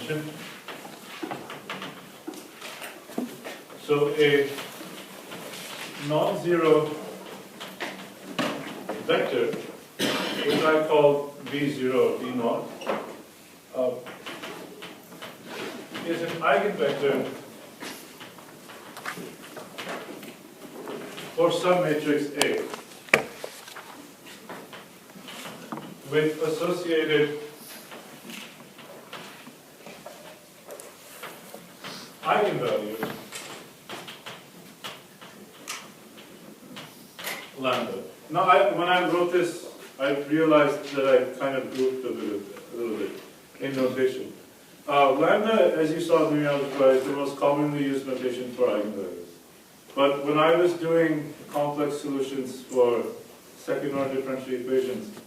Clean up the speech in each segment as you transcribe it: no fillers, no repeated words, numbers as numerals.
mentioned. So a non-zero vector, which I call V0, V0, is an eigenvector for some matrix A with associated eigenvalues lambda. Now, when I wrote this, I realized that I kind of grouped a little bit in notation. Lambda, as you saw in the algebra, is the most commonly used notation for eigenvalues. But when I was doing complex solutions for second-order differential equations,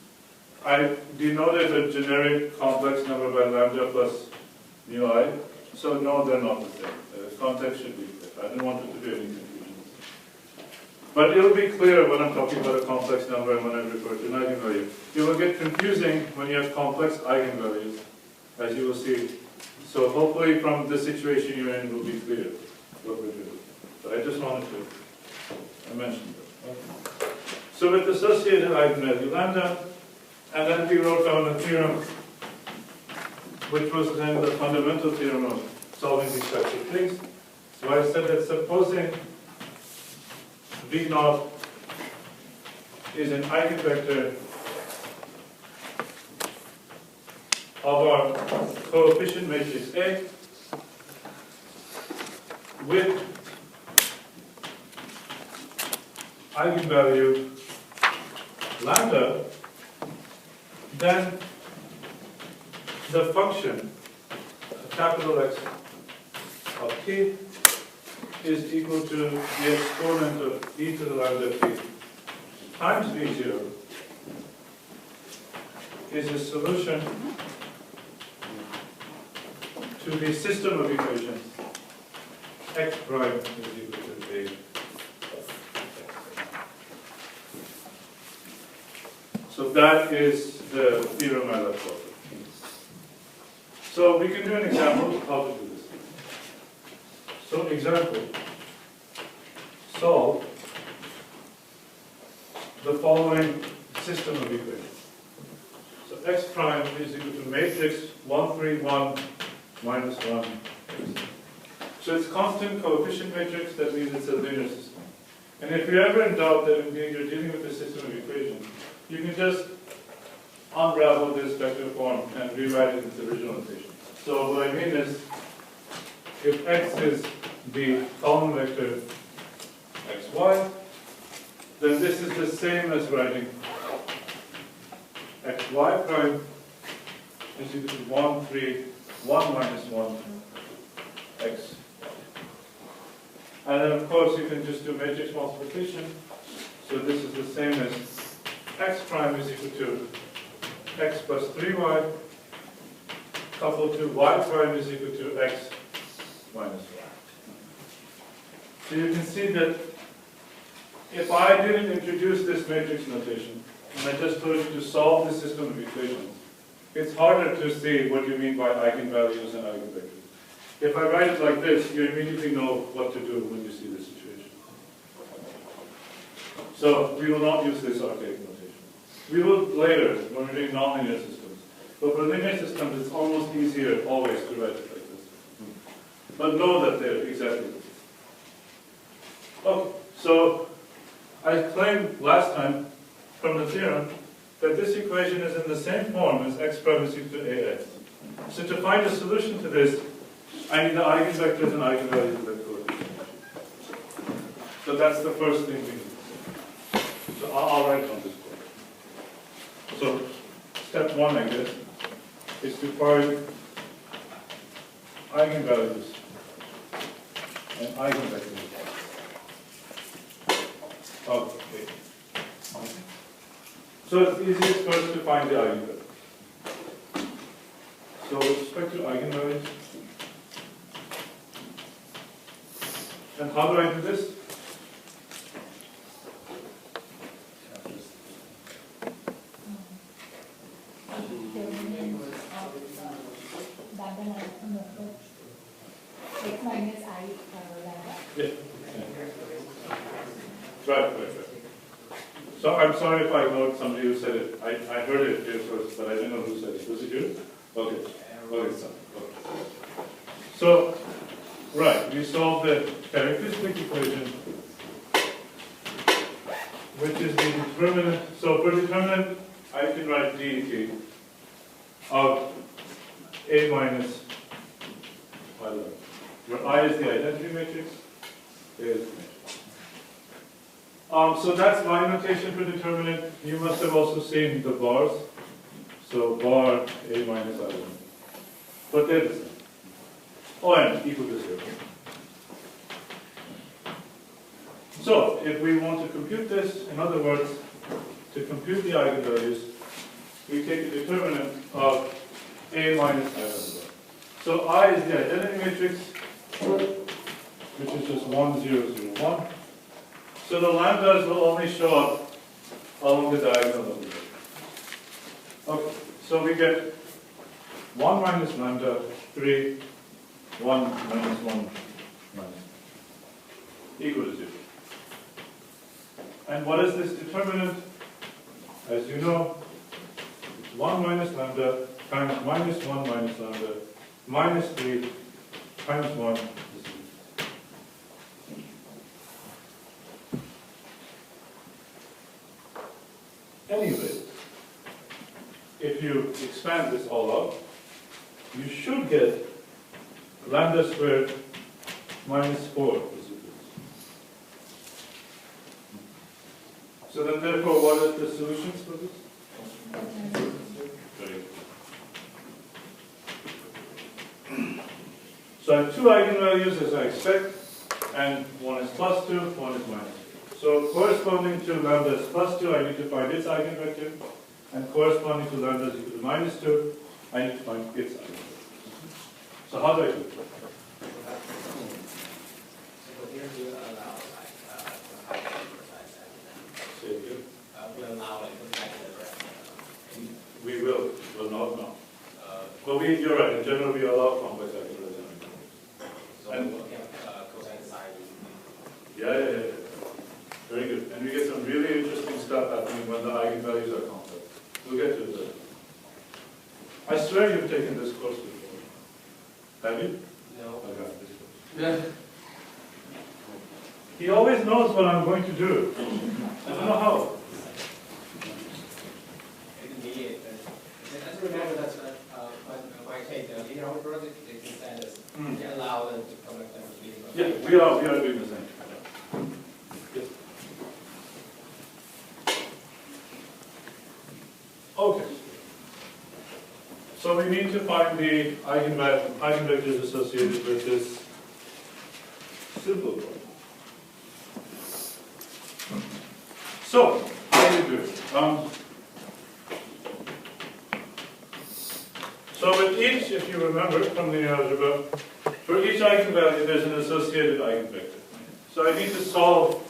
I denoted a generic complex number by lambda plus mu I. So no, they're not the same. The context should be clear. I didn't want it to be any confusion. But it'll be clear when I'm talking about a complex number and when I refer to an eigenvalue. It will get confusing when you have complex eigenvalues, as you will see. So hopefully from the situation you're in, it will be clear what we're doing. But I just wanted to mention that. Okay. So with associated eigenvalue lambda, and then we wrote down a theorem, which was then the fundamental theorem of solving these types of things. So I said that supposing V0 is an eigenvector of our coefficient matrix A with eigenvalue lambda, then the function capital X of t is equal to the exponent of e to the lambda t times V0 is a solution to the system of equations x prime is equal to a. So that is the theorem I left off. So we can do an example of how to do this. So example, solve the following system of equations. So x prime is equal to matrix 1, 3, 1, minus 1, x. So it's constant coefficient matrix, that means it's a linear system. And if you're ever in doubt that indeed you're dealing with a system of equations, you can just unravel this vector form and rewrite it in its original notation. So what I mean is, if x is the column vector xy, then this is the same as writing xy prime is equal to 1, 3, 1 minus 1 x. And then of course you can just do matrix multiplication. So this is the same as x prime is equal to x plus 3y coupled to y prime is equal to x minus y. So you can see that if I didn't introduce this matrix notation, and I just told you to solve the system of equations, it's harder to see what you mean by eigenvalues and eigenvectors. If I write it like this, you immediately know what to do when you see this situation. So we will not use this archaic notation. We will later, when we're doing nonlinear systems. But for linear systems, it's almost easier always to write it like this. But know that they're exactly the same. Okay, so I claimed last time from the theorem that this equation is in the same form as x prime is equal to ax. So to find a solution to this, I need the eigenvectors and eigenvalues of that coefficient. So that's the first thing we need. So I'll write on this board. So step 1, I guess, is to find eigenvalues and eigenvectors. Okay. So it's easiest first to find the eigenvector. So with respect to eigenvalues, and how do I do this? lambda no, x minus I lambda. Yeah. Right. So I'm sorry if I ignored somebody who said it. I heard it here first, but I didn't know who said it. Was it you? Okay. So, right, we solved the characteristic equation, which is the determinant. So for determinant, I can write dt of A minus I lambda, where I is the identity matrix, A is the matrix. So that's my notation for determinant. You must have also seen the bars. So bar A minus I lambda. But they're the same. Oh, and equal to 0. So if we want to compute this, in other words, to compute the eigenvalues, we take the determinant of A minus I lambda. So I is the identity matrix, which is just 1, 0, 0, 1. So the lambdas will only show up along the diagonal of the matrix. Okay, so we get 1 minus lambda, 3, 1 minus 1 minus equal to 0. And what is this determinant? As you know, it's 1 minus lambda times minus 1 minus lambda minus 3 times 1 is 0. Anyway, if you expand this all out, you should get lambda squared minus 4 is equal to 0. So then therefore, what is the solutions for this? Very good. So I have two eigenvalues as I expect, and one is plus 2, one is minus 2. So corresponding to lambda is plus 2, I need to find its eigenvector, and corresponding to lambda is equal to minus 2, I need to find its eigenvector. So how do I do it? So here we allow Say it again. we allow consecutive. We will not now. But you're right, in general we allow complex eigenvalues. So And- we look at cosine side. Yeah. Very good. And we get some really interesting stuff happening when the eigenvalues are complex. We'll get to that. I swear you've taken this course before. Have you? No. I got this course. He always knows what I'm going to do. I don't know how. It can be it. I just remember that's when I take the linear project, they can send us. They allow them to connect them with linear. Yeah, we are doing the same. Yes. Okay. So we need to find the eigenvectors associated with this simple problem. So, how do you do it? So with each, if you remember from the algebra, for each eigenvalue there's an associated eigenvector. So I need to solve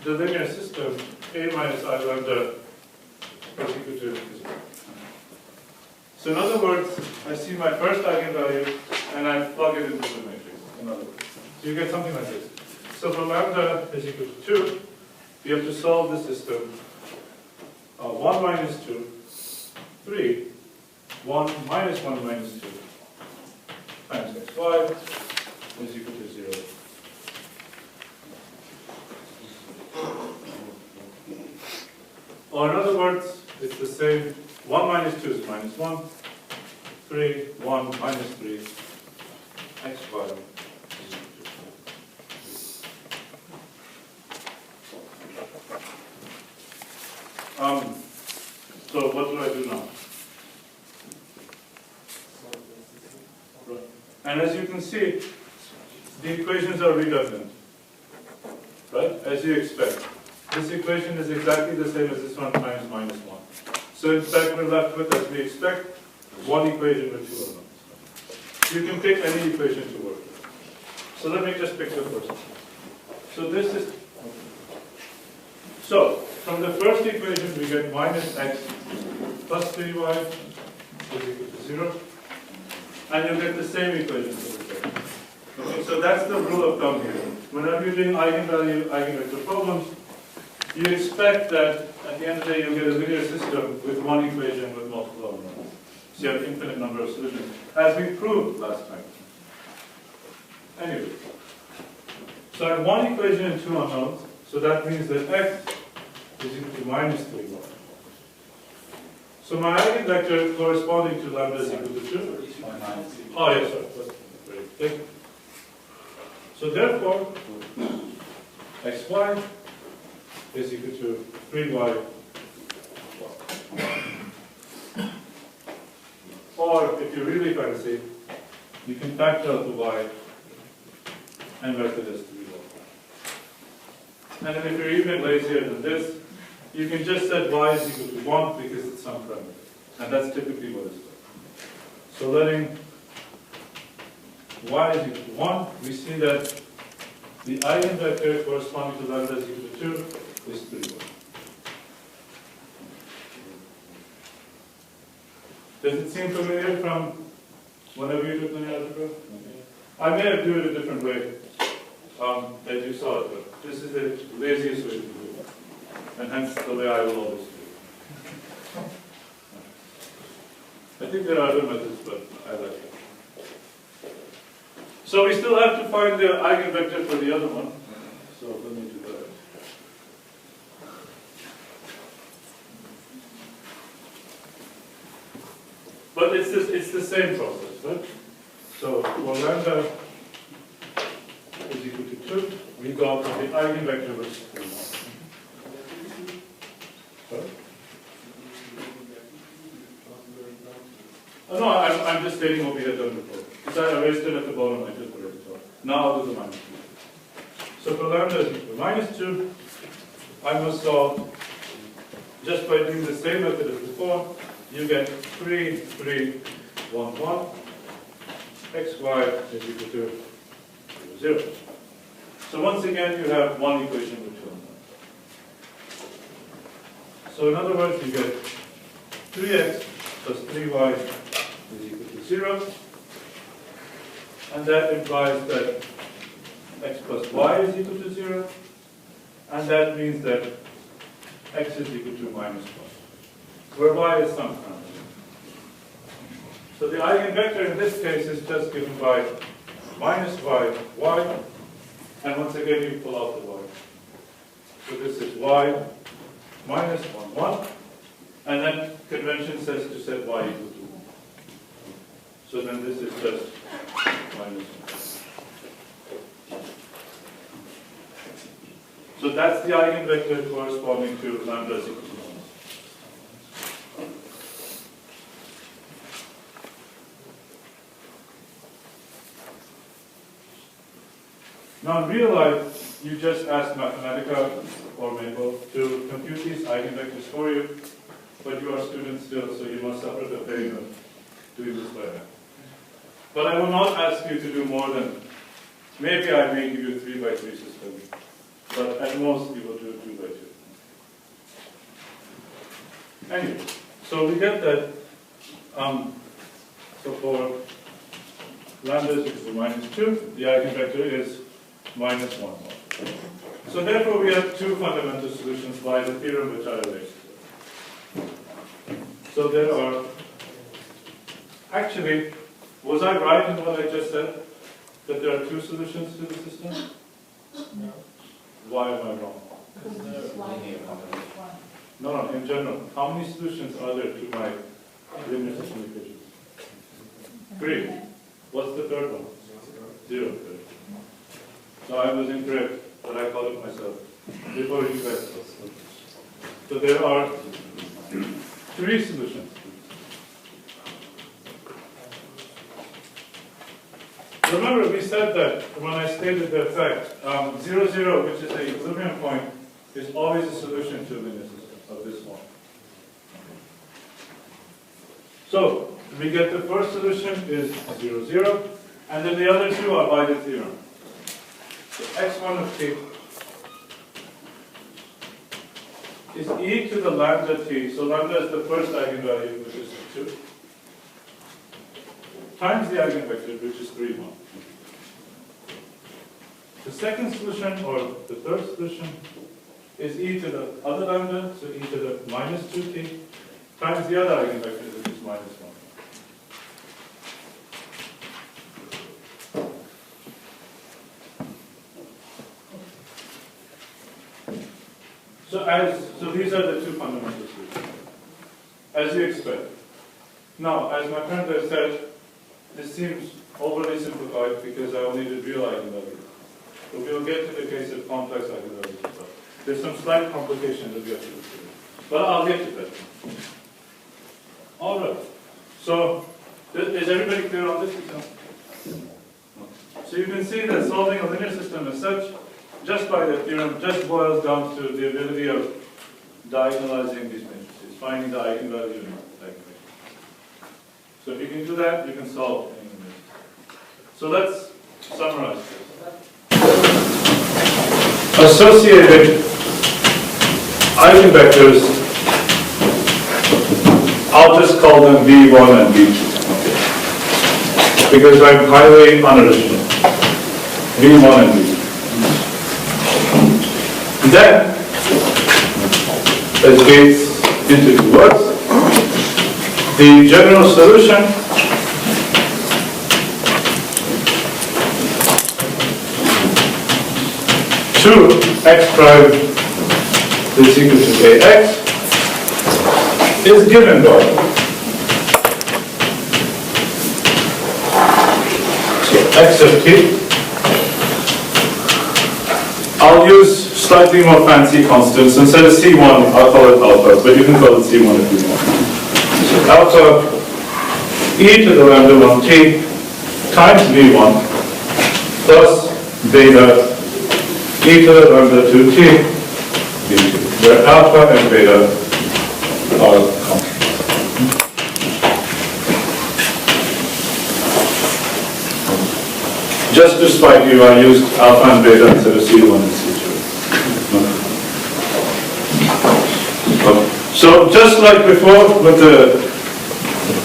the linear system A minus I lambda is equal to 0. So in other words, I see my first eigenvalue and I plug it into the matrix, in other words. So you get something like this. So for lambda is equal to 2, you have to solve the system 1 minus 2, 3, 1 minus 1 minus 2 times xy is equal to 0. Or in other words, it's the same. 1 minus 2 is minus 1, 3, 1 minus 3, xy is equal to 0. So what do I do now? Right. And as you can see, the equations are redundant, right? As you expect. This equation is exactly the same as this one times minus 1. So in fact, we're left with, as we expect, one equation with two elements. You can pick any equation to work with. So let me just pick the first one. So this is, so from the first equation we get minus x plus 3y is equal to 0. and you'll get the same equation for the third. Okay, so that's the rule of thumb here. Whenever you're doing eigenvalue, eigenvector problems, you expect that at the end of the day you'll get a linear system with one equation with multiple unknowns. So you have infinite number of solutions, as we proved last time. Anyway, so I have one equation and two unknowns, so that means that x is equal to minus 3y. So my eigenvector corresponding to lambda is equal to 2. Oh, yes, sorry. That's very thick. So therefore, xy is equal to 3y. Or, if you really fancy, you can factor out the y and vector this to be y. And then if you're even lazier than this, you can just set y is equal to 1 because it's some parameter. And that's typically what it's done. So letting y is equal to 1, we see that the eigenvector corresponding to lambda is equal to 2 is 3y. Does it seem familiar from whenever you took linear algebra? I may have do it a different way as you saw it, but this is the laziest way to do it. And hence the way I will always do it. I think there are other methods, but I like it. So we still have to find the eigenvector for the other one. So let me do that. But it's the same process, right? So for lambda is equal to 2, we got the eigenvector which is 3. Sorry? Oh, no, I'm just stating what we had done before. Because I erased it at the bottom, I just put it at the top. Now I'll do the minus 2. So for lambda is equal to minus 2, I must solve just by doing the same method as before. You get 3, 3, 1, 1. xy is equal to 0. So once again, you have one equation with two unknowns. So in other words, you get 3x plus 3y is equal to 0. And that implies that x plus y is equal to 0. And that means that x is equal to minus 1. Where y is some parameter. So the eigenvector in this case is just given by minus y, y, and once again you pull out the y. So this is y minus 1, 1, and then convention says to set y equal to 1. So then this is just minus 1. So that's the eigenvector corresponding to lambda is equal to 1. Now in real life, you just ask Mathematica or Maple to compute these eigenvectors for you, but you are students still, so you must suffer the pain of doing this by hand. But I will not ask you to do more than, maybe I may give you a 3 by 3 system, but at most you will do a 2 by 2. Anyway, so we get that, so for lambda is equal to minus 2, the eigenvector is minus 1, 1. So therefore we have two fundamental solutions by the theorem which I erased. So there are, actually, was I right in what I just said? That there are two solutions to the system? No. Why am I wrong? No, in general. How many solutions are there to my linear system equations? 3. What's the third one? 0. So I was incorrect, but I called it myself before you guys. So there are 3 solutions. Remember, we said that when I stated the effect, 0, 0, which is the equilibrium point, is always a solution to a linear system of this form. So we get the first solution is 0, 0, and then the other two are by the theorem. So x1 of t is e to the lambda t. So lambda is the first eigenvalue, which is 2. times the eigenvector, which is 3, 1. The second solution, or the third solution, is e to the other lambda, so e to the minus 2t, times the other eigenvector, which is minus 1. So these are the two fundamental solutions, as you expect. Now, as my friend has said, this seems overly simplified because I only did real eigenvalues. But we'll get to the case of complex eigenvalues as well. There's some slight complications that we have to consider. But I'll get to that. All right. So, is everybody clear on this example? So you can see that solving a linear system as such, just by the theorem, just boils down to the ability of diagonalizing these matrices, finding the eigenvalue in the eigenvector. So if you can do that, you can solve any matrix. So let's summarize this. Associated eigenvectors, I'll just call them V1 and V2. Because I'm highly unoriginal. V1 and V2. Then, as Gates into two words, the general solution to x prime is equal to ax is given by x of t. I'll use slightly more fancy constants. Instead of C1, I'll call it alpha, but you can call it C1 if you want. So alpha e to the lambda 1t times v1 plus beta e to the lambda 2t v2, where alpha and beta are constant. Just to spite you, I used alpha and beta instead of C1 and C2. Okay. So just like before with the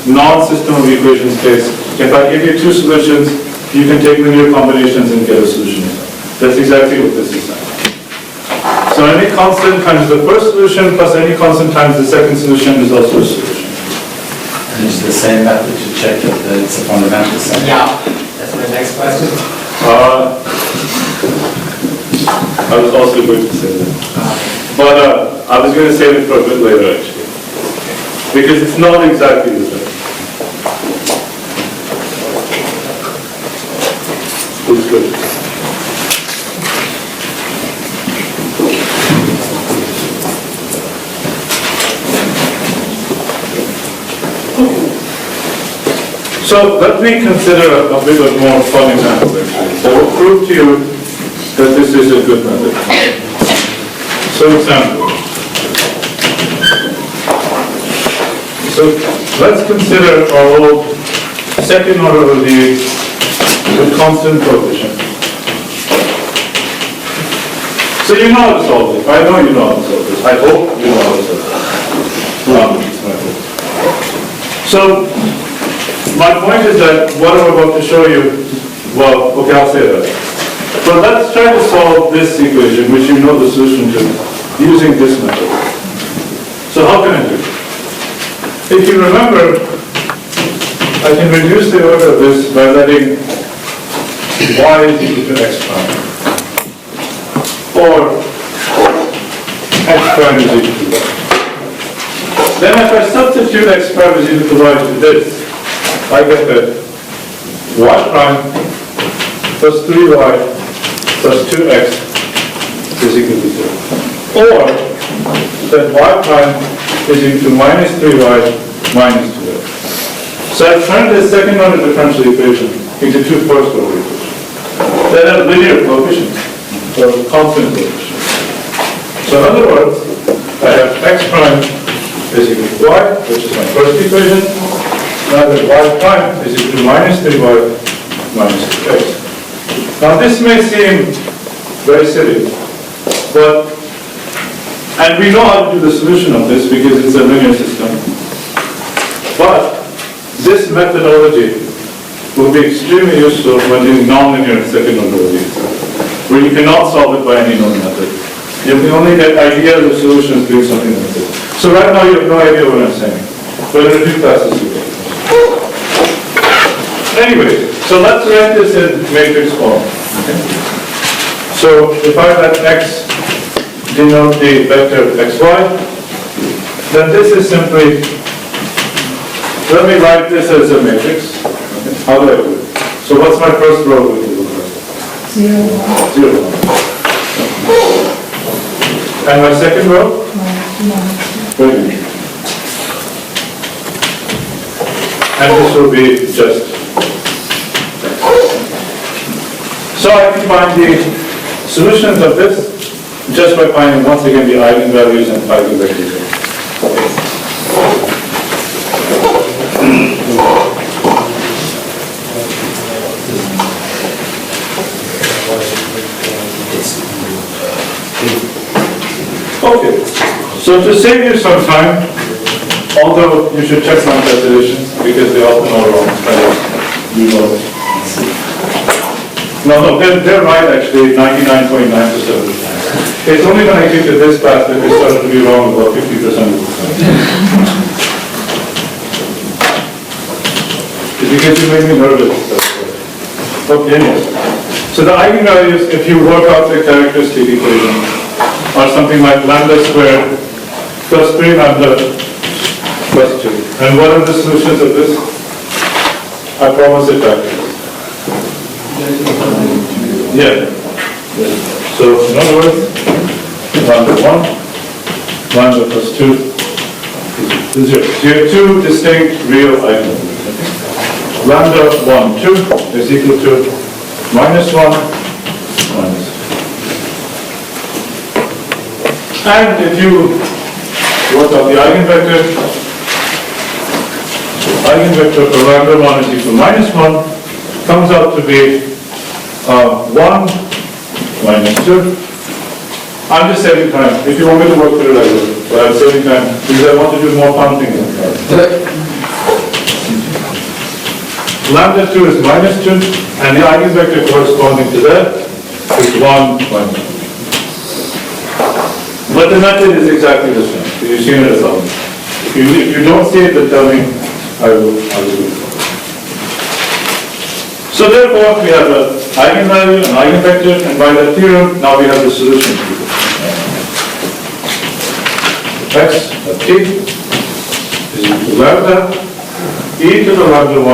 non-system of equations case, if I give you two solutions, you can take linear combinations and get a solution. That's exactly what this is saying. So any constant times the first solution plus any constant times the second solution is also a solution. And it's the same method to check that it's a fundamental set. Yeah, that's my next question. I was also going to say that. But I was going to save it for a bit later actually. Because it's not exactly the same. It's good. So let me consider a bit of more fun example actually. That will prove to you that this is a good method. So example. So let's consider our old second order review with constant coefficient. So you know how to solve this. I know you know how to solve this. I hope you know how to solve this. So my point is that what I'm about to show you, well, okay, I'll say that. But let's try to solve this equation, which you know the solution to, using this method. So how can I do it? If you remember, I can reduce the order of this by letting y is equal to x prime. Or x prime is equal to y. Then if I substitute x prime is equal to y to this, I get that y prime plus 3y plus 2x is equal to 0. Or that y prime is equal to minus 3y minus 2x. So I've turned this second order differential equation into two first order equations that have linear coefficients, or constant coefficients. So in other words, I have x prime is equal to y, which is my first equation. Now that y prime is equal to minus 3y minus 2x. Now this may seem very silly, but, and we know how to do the solution of this because it's a linear system, but this methodology will be extremely useful when doing nonlinear second order ODEs, where you cannot solve it by any known method. You can only get ideas of solutions doing something like this. So right now you have no idea what I'm saying, but in a few classes you will. Anyway, so let's write this in matrix form. Okay? So if I let x denote the vector xy, then this is simply, let me write this as a matrix. Okay. How do I do it? So what's my first row going to look like? 0, 0. And my second row? 1. Very good. And this will be just. So I can find the solutions of this just by finding once again the eigenvalues and eigenvectors. Okay, so to save you some time, although you should check my definitions because they often are wrong, you know. No, they're right actually, 99.9%. It's only when I get to this class that they started to be wrong about 50% of the time. It's because you made me nervous. Okay, anyway. So the eigenvalues, if you work out the characteristic equation, are something like lambda squared plus 3 lambda plus 2. And what are the solutions of this? I promise it back. Yeah. So in other words, lambda 1, lambda plus 2 is 0. So you have two distinct real eigenvalues. Lambda 1, 2 is equal to minus 1, minus. And if you work out the eigenvector for lambda 1 is equal to minus 1, comes out to be 1 minus 2. I'm just saving time. If you want me to work through it, I will. But I'm saving time because I want to do more fun things. Lambda 2 is minus 2, and the eigenvector corresponding to that is 1 minus 2. But the method is exactly the same. You've seen it as well. If you don't see it, then tell me. I will do it. So therefore, we have an eigenvalue, an eigenvector, and by that theorem, now we have the solution to it. X of t is equal to lambda e to the lambda 1,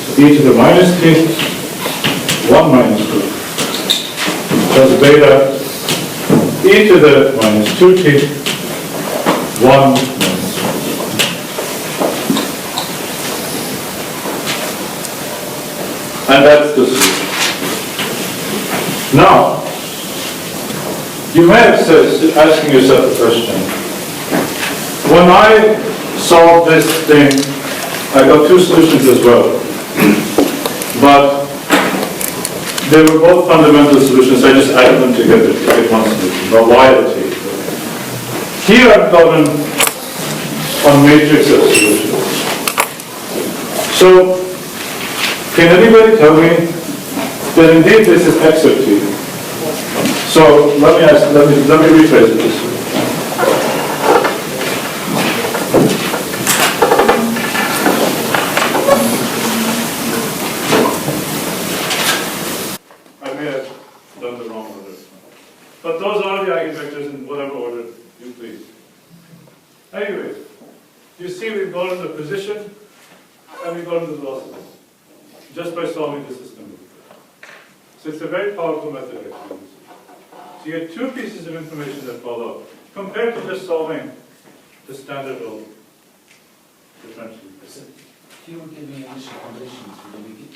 so e to the minus t, 1 minus 2, plus beta e to the minus 2t, 1 minus 2. And that's the solution. Now, you may have said, asking yourself a question. When I solved this thing, I got two solutions as well. But they were both fundamental solutions. I just added them together to get one solution. But why the t? Here I've gotten a matrix of solutions. So, can anybody tell me that indeed this is x of t? So let me rephrase it this way. I may have done the wrong order. But those are the eigenvectors in whatever order you please. Anyway, you see we've gone into position and we've gone into velocity just by solving the system. So it's a very powerful method actually. So you get two pieces of information that follow compared to just solving the standard old differential. If you were given initial conditions, would you be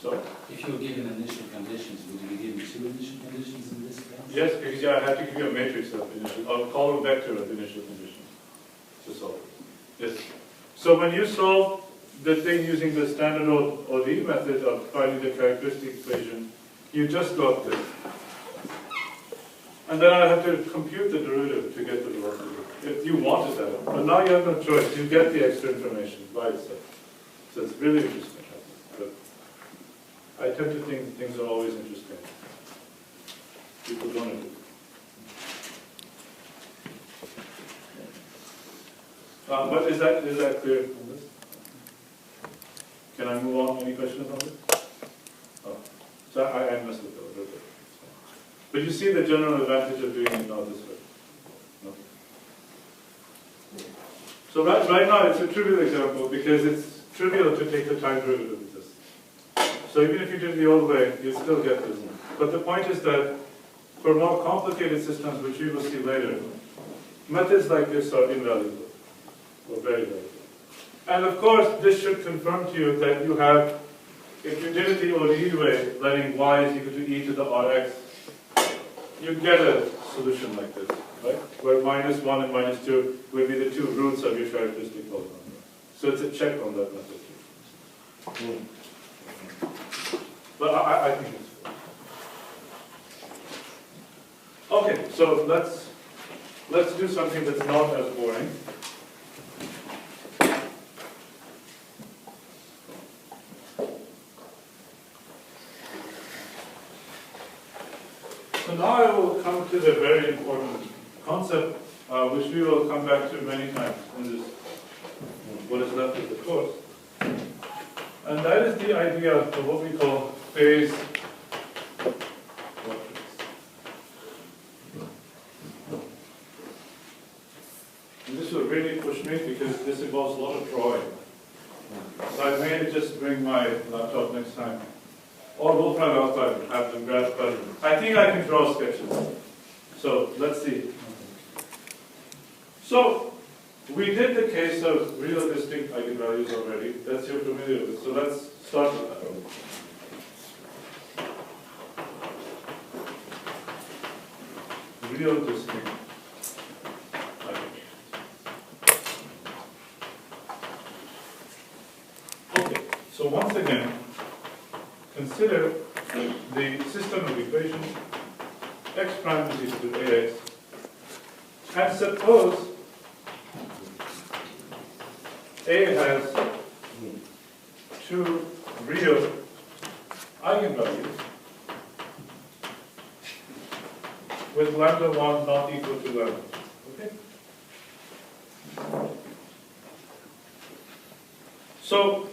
So if you were given initial conditions, would you be given two initial conditions in this case? yes, because I have to give you a matrix of initial, or column vector of initial conditions to solve it. Yes. So when you solve the thing using the standard ODE method of finding the characteristic equation, you just got this. And then I have to compute the derivative to get the velocity, if you wanted that. But now you have no choice, you get the extra information by itself. So it's really interesting. But I tend to think things are always interesting. People don't agree. But is that clear on this? Can I move on? Any questions on this? Oh, so I messed with it a little bit. But you see the general advantage of doing it now this way. No? So right now it's a trivial example because it's trivial to take the time derivative of this. So even if you did it the old way, you still get this. But the point is that for more complicated systems, which we will see later, methods like this are invaluable, or very valuable. And of course, this should confirm to you that you have, if you did it the ODE way, letting y is equal to e to the rx, you get a solution like this, right? Where -1 and -2 would be the two roots of your characteristic polynomial. So it's a check on that method. But I think it's fine. Okay, so let's do something that's not as boring. So now I will come to the very important concept, which we will come back to many times in this, what is left of the course. And that is the idea of what we call phase portraits. And this will really push me because this involves a lot of drawing. So I may just bring my laptop next time. Or we'll try it outside and have them grab it. I think I can draw sketches. So let's see. So we did the case of real distinct eigenvalues already. That's you're familiar with. So let's start with that. Real distinct eigenvalues. Okay. So once again, consider the system of equations x prime is equal to ax, and suppose A has two real eigenvalues with lambda 1 not equal to lambda. Okay? So,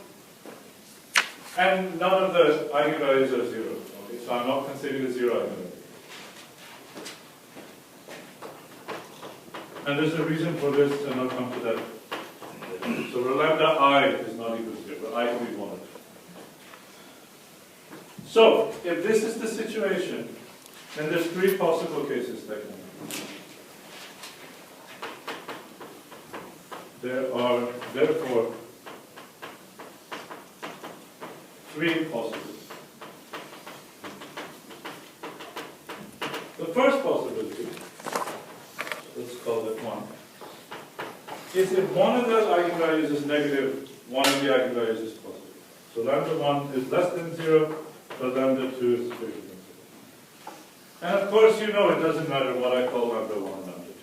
and none of the eigenvalues are 0. Okay? So I'm not considering a 0 eigenvalue. And there's a reason for this, and I'll come to that. So lambda I is not equal to 0, but I can be 1. So, if this is the situation, then there's three possible cases that can happen. There are, therefore, three possibilities. The first possibility, let's call that 1, is if one of those eigenvalues is negative, one of the eigenvalues is positive. So lambda 1 is less than 0, but lambda 2 is greater than 0. And of course, you know it doesn't matter what I call lambda 1 and lambda 2.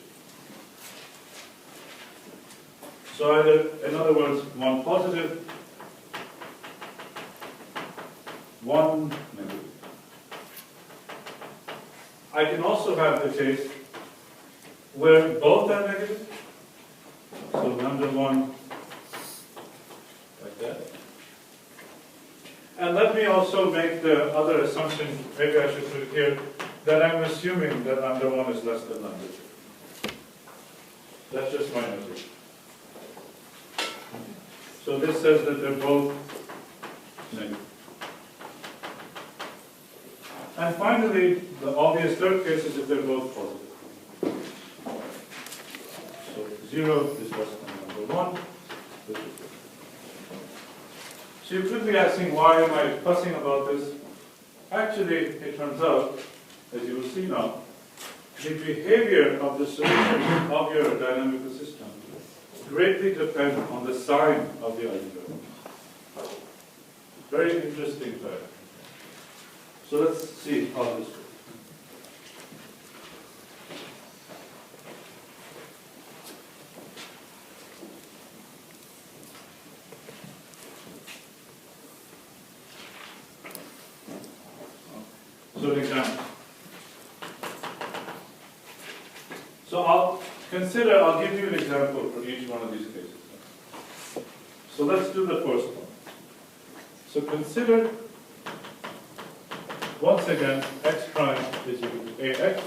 So either, in other words, one positive, one negative. I can also have the case where both are negative. So lambda 1 like that. And let me also make the other assumption, maybe I should put it here, that I'm assuming that lambda 1 is less than lambda 2. That's just my notation. So this says that they're both negative. And finally, the obvious third case is if they're both positive. So 0 is less than number 1. So you could be asking, why am I fussing about this? Actually, it turns out, as you will see now, the behavior of the solution of your dynamical system greatly depends on the sign of the eigenvalue. Very interesting fact. So let's see how this goes. So an example. So I'll give you an example for each one of these cases. So let's do the first one. So consider, once again, x prime is equal to ax.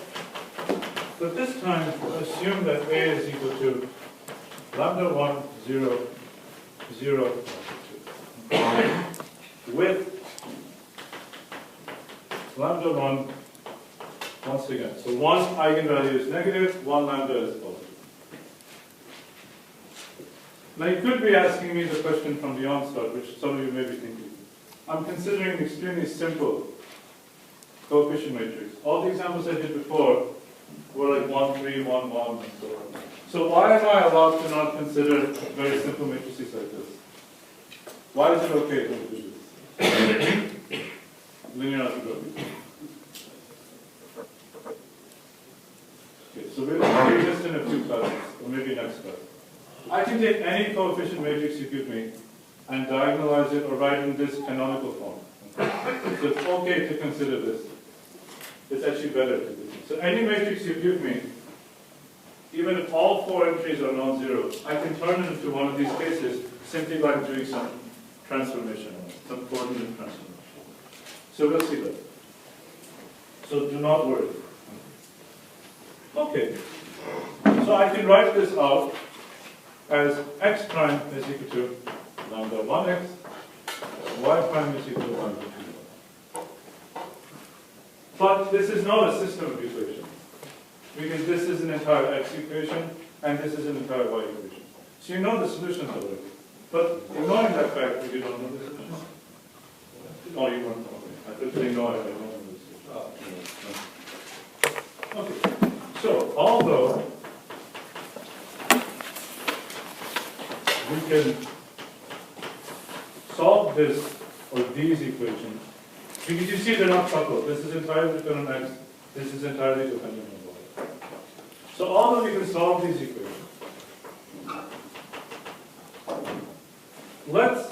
But this time, assume that a is equal to lambda 1, 0, 0, 2. With lambda 1, once again. So one eigenvalue is negative, one lambda is positive. Now you could be asking me the question from the onset, which some of you may be thinking. I'm considering an extremely simple coefficient matrix. All the examples I did before were like 1, 3, 1, 1, and so on. So why am I allowed to not consider very simple matrices like this? Why is it okay to do this? Linear algebra. Okay, so we'll do this in a few classes, or maybe next class. I can take any coefficient matrix you give me and diagonalize it or write in this canonical form. So it's okay to consider this. It's actually better to do this. So any matrix you give me, even if all 4 entries are non-zero, I can turn it into one of these cases simply by doing some transformation, some coordinate transformation. So we'll see that. So do not worry. Okay. So I can write this out as x prime is equal to lambda 1x, y prime is equal to lambda 2. But this is not a system of equations, because this is an entire x equation, and this is an entire y equation. So you know the solutions already. But ignoring that fact that you don't know the solution. Oh, you don't know. I could say no, I don't know the solution. Okay. So, although we can solve this or these equations, because you see they're not coupled. This is entirely dependent on x, this is entirely dependent on y. So although we can solve these equations, let's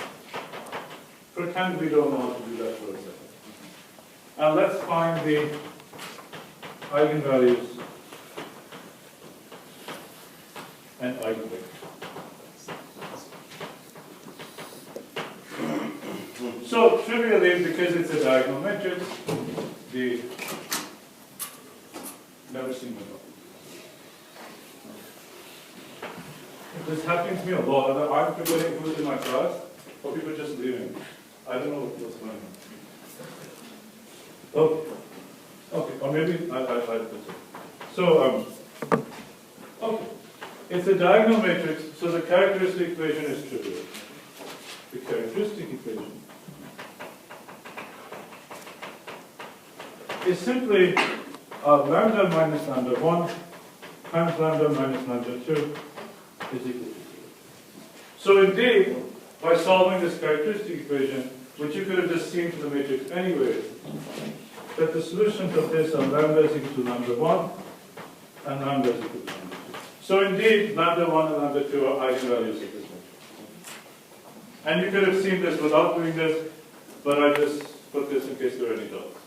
pretend we don't know how to do that for a second. And let's find the eigenvalues and eigenvectors. So trivially, because it's a diagonal matrix, the never seen before. This happens to me a lot. I'm forgetting who's in my class, or people just leaving. I don't know what's going on. Okay. Okay, or maybe I'll put it. So, okay. It's a diagonal matrix, so the characteristic equation is trivial. The characteristic equation is simply lambda minus lambda 1 times lambda minus lambda 2 is equal to 0. So indeed, by solving this characteristic equation, which you could have just seen from the matrix anyway, that the solutions of this are lambda is equal to lambda 1 and lambda is equal to lambda 2. So indeed, lambda 1 and lambda 2 are eigenvalues of this matrix. And you could have seen this without doing this, but I just put this in case there are any doubts.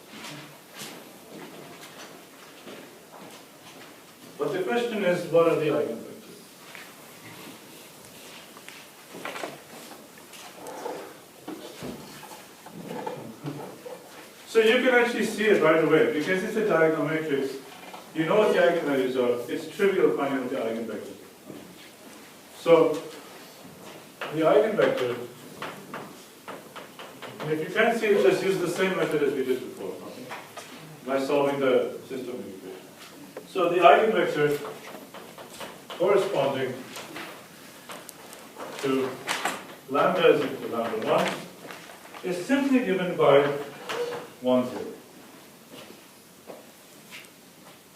But the question is, what are the eigenvectors? So you can actually see it right away. Because it's a diagonal matrix, you know what the eigenvalues are. It's trivial finding what the eigenvectors are. So the eigenvector, if you can't see it, just use the same method as we did before, okay? By solving the system equation. So the eigenvector corresponding to lambda is equal to lambda 1 is simply given by 1, 0.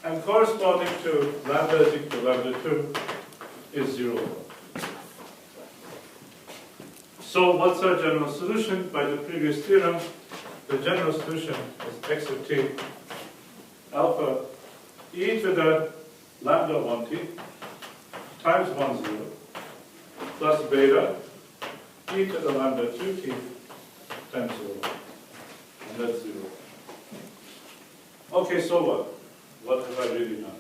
And corresponding to lambda is equal to lambda 2 is 0. So what's our general solution? By the previous theorem, the general solution is x of t alpha e to the lambda 1t times 1, 0 plus beta e to the lambda 2t times 0. And that's 0. Okay, so what? What have I really done?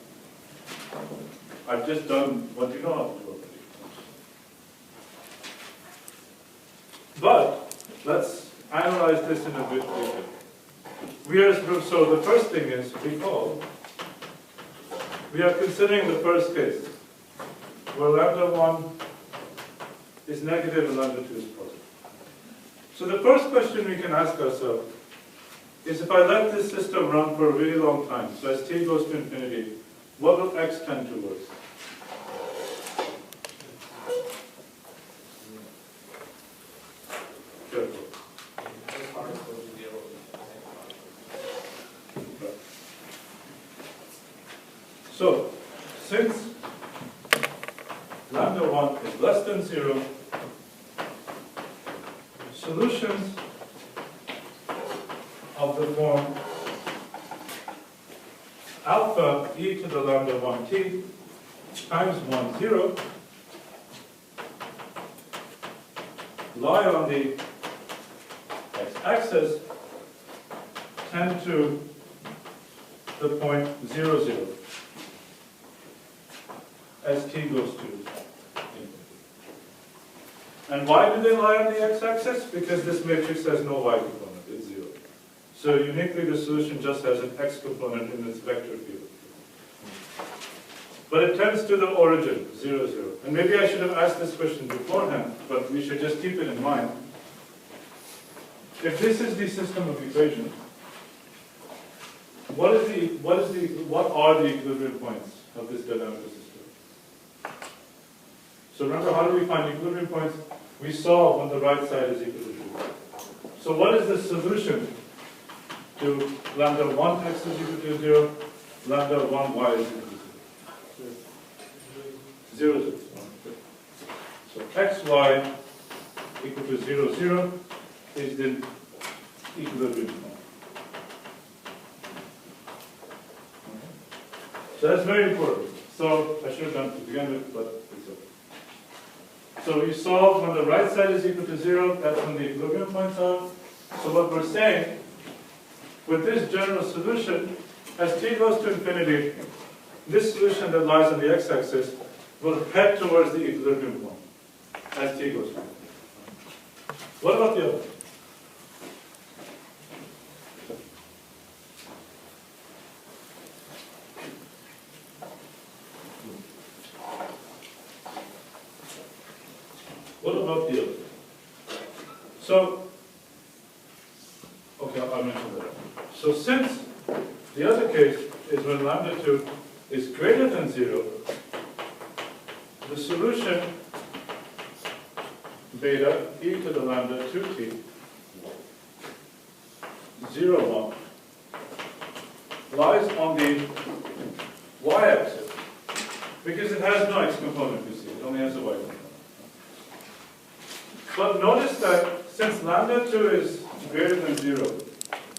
I've just done what you know how to do already. But let's analyze this in a bit deeper. So the first thing is, recall, we are considering the first case, where lambda 1 is negative and lambda 2 is positive. So the first question we can ask ourselves is, if I let this system run for a really long time, so as t goes to infinity, what will x tend towards? Careful. So, since lambda 1 is less than 0, solutions of the form alpha e to the lambda 1t times 1, 0 lie on the x-axis tend to the point 0, 0 as t goes to infinity. And why do they lie on the x-axis? Because this matrix has no y component, it's 0. So uniquely the solution just has an x component in its vector field. But it tends to the origin, 0, 0. And maybe I should have asked this question beforehand, but we should just keep it in mind. If this is the system of equations, what are the equilibrium points of this dynamical system? So remember, how do we find equilibrium points? We saw when the right side is equal to 0. So what is the solution to lambda 1x is equal to 0, lambda 1y is equal to 0? 0, 0. So xy equal to 0, 0 is the equilibrium point. So that's very important. So I should have done it to begin with, but it's okay. So you solve when the right side is equal to 0, that's when the equilibrium points are. So what we're saying, with this general solution, as t goes to infinity, this solution that lies on the x-axis will head towards the equilibrium point as t goes to infinity. What about the other? What about the other? So, okay, I'll mention that. So since the other case is when lambda 2 is greater than 0, the solution beta e to the lambda 2t 0, 1 lies on the y-axis because it has no x component, you see, it only has a y component. But notice that since lambda 2 is greater than 0,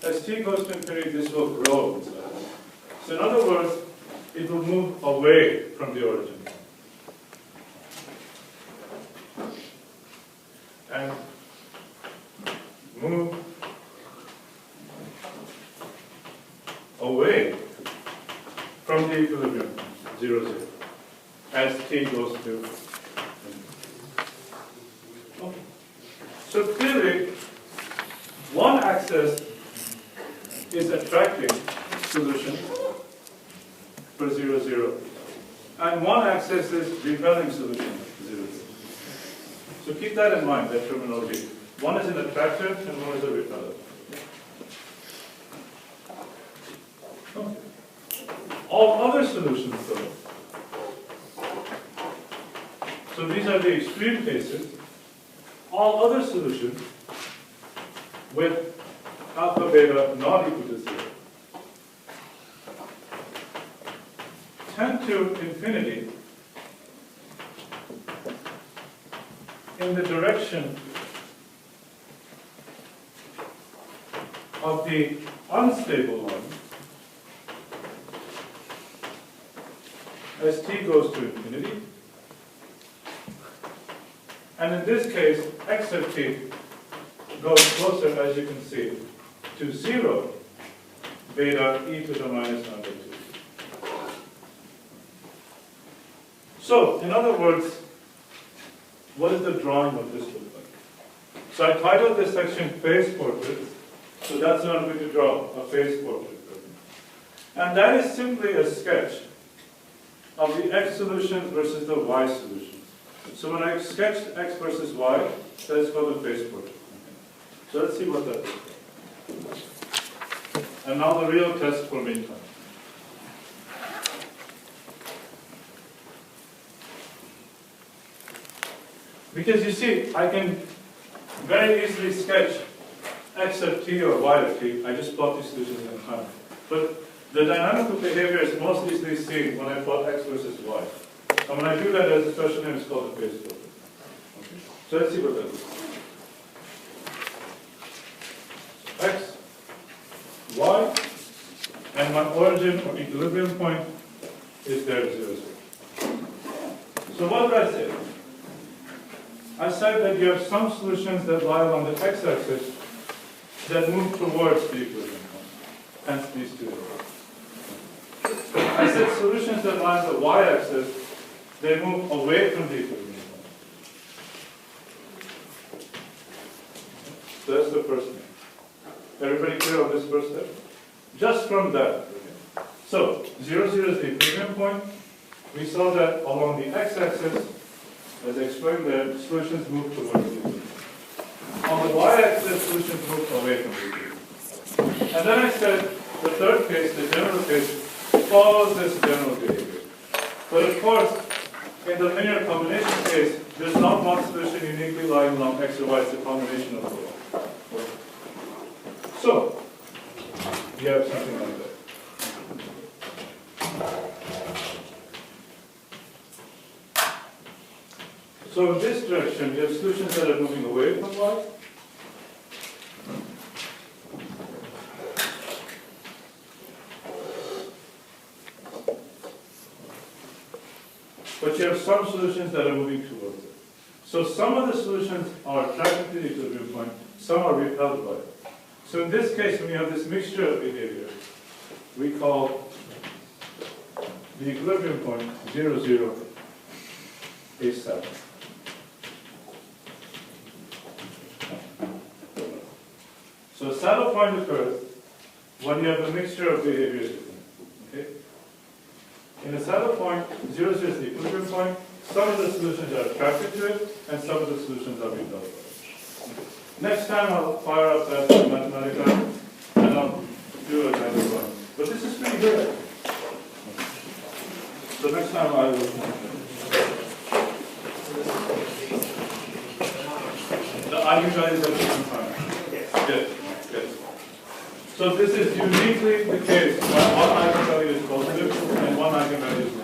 as t goes to infinity, this will grow in size. So in other words, it will move away from the origin. And move away from the equilibrium, 0, 0, as t goes to infinity. Okay. So clearly, one axis is attracting solution for 0, 0, and one axis is repelling solution 0, 0. So keep that in mind, that terminology. One is an attractor and one is a repeller. Okay. All other solutions, though, so these are the extreme cases, all other solutions with alpha beta not equal to 0 tend to infinity in the direction of the unstable line as t goes to infinity. And in this case, x of t goes closer, as you can see, to 0 beta e to the minus 1 by 2. So, in other words, what is the drawing of this look like? So I titled this section phase portrait. So that's what I'm going to draw, a phase portrait. And that is simply a sketch of the x solutions versus the y solutions. So when I sketch x versus y, that is called a phase portrait. So let's see what that is. And now the real test for mean time. Because you see, I can very easily sketch x of t or y of t. I just plot these solutions in time. But the dynamical behavior is most easily seen when I plot x versus y. And when I do that, there's a special name, it's called a phase portrait. Okay. So let's see what that is. X, y, and my origin or equilibrium point is there, 0, 0. So what did I say? I said that you have some solutions that lie along the x-axis that move towards the equilibrium point, hence these two. I said solutions that lie on the y-axis, they move away from the equilibrium point. So that's the first thing. Everybody clear on this first step? Just from that. So, 0, 0 is the equilibrium point. We saw that along the x-axis, as I explained there, solutions move towards the equilibrium. On the y-axis, solutions move away from the equilibrium. And then I said, the third case, the general case, follows this general behavior. But of course, in the linear combination case, there's not one solution uniquely lying along x or y, it's a combination of both. So, you have something like that. So in this direction, you have solutions that are moving away from y. But you have some solutions that are moving towards it. So some of the solutions are attracted to the equilibrium point, some are repelled by it. So in this case, when you have this mixture of behavior, we call the equilibrium point 0, 0 a saddle. So a saddle point occurs when you have a mixture of behaviors. Okay? In a saddle point, 0, 0 is the equilibrium point. Some of the solutions are attracted to it, and some of the solutions are repelled by it. Next time I'll fire up that Methodological and I'll do another one. But this is pretty good. So next time I will. The eigenvalues at different times. Yes, yes. So this is uniquely the case when one eigenvalue is positive and one eigenvalue is negative.